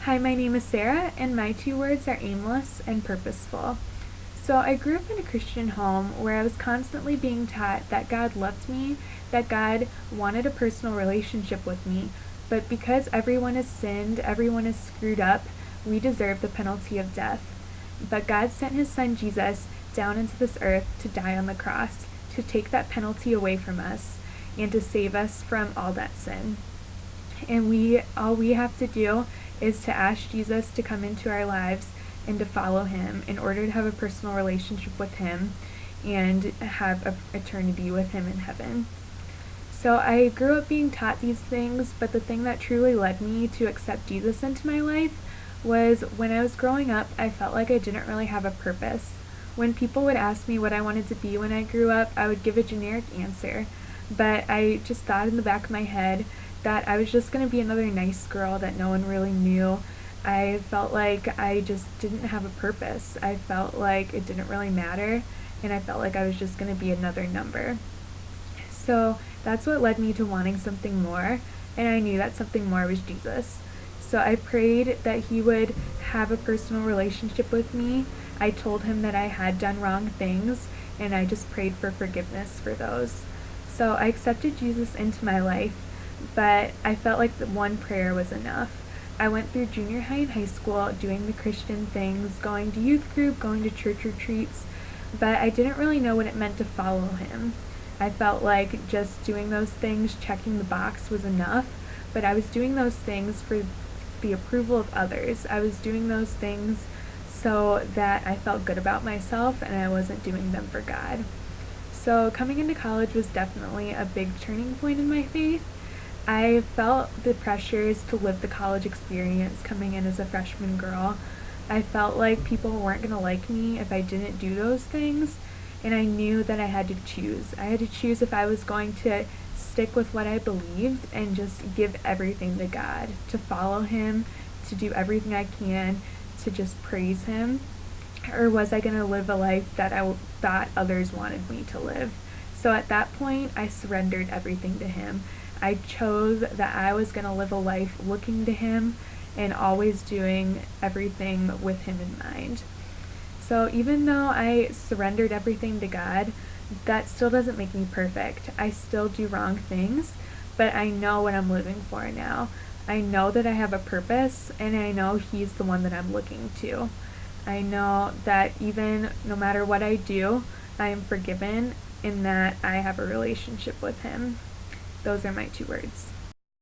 Hi, my name is Sarah, and my two words are aimless and purposeful. So, I grew up in a Christian home where I was constantly being taught that God loved me, that God wanted a personal relationship with me, but because everyone has sinned, everyone is screwed up, we deserve the penalty of death. But God sent his son Jesus down into this earth to die on the cross, to take that penalty away from us, and to save us from all that sin. And all we have to do is to ask Jesus to come into our lives and to follow him in order to have a personal relationship with him and have an eternity with him in heaven. So I grew up being taught these things, but the thing that truly led me to accept Jesus into my life was when I was growing up, I felt like I didn't really have a purpose. When people would ask me what I wanted to be when I grew up, I would give a generic answer, but I just thought in the back of my head that I was just going to be another nice girl that no one really knew. I felt like I just didn't have a purpose. I felt like it didn't really matter, and I felt like I was just going to be another number. So that's what led me to wanting something more, and I knew that something more was Jesus. So I prayed that he would have a personal relationship with me. I told him that I had done wrong things, and I just prayed for forgiveness for those. So I accepted Jesus into my life, but I felt like the one prayer was enough. I went through junior high and high school doing the Christian things, going to youth group, going to church retreats, but I didn't really know what it meant to follow him. I felt like just doing those things, checking the box was enough, but I was doing those things for the approval of others. I was doing those things so that I felt good about myself and I wasn't doing them for God. So coming into college was definitely a big turning point in my faith. I felt the pressures to live the college experience coming in as a freshman girl. I felt like people weren't going to like me if I didn't do those things, and I knew that I had to choose. I had to choose if I was going to stick with what I believed and just give everything to God, to follow him, to do everything I can to just praise him, or was I going to live a life that I thought others wanted me to live. So at that point, I surrendered everything to him. I chose that I was going to live a life looking to him and always doing everything with him in mind. So even though I surrendered everything to God, that still doesn't make me perfect. I still do wrong things, but I know what I'm living for now. I know that I have a purpose, and I know he's the one that I'm looking to. I know that even no matter what I do, I am forgiven in that I have a relationship with him. Those are my two words.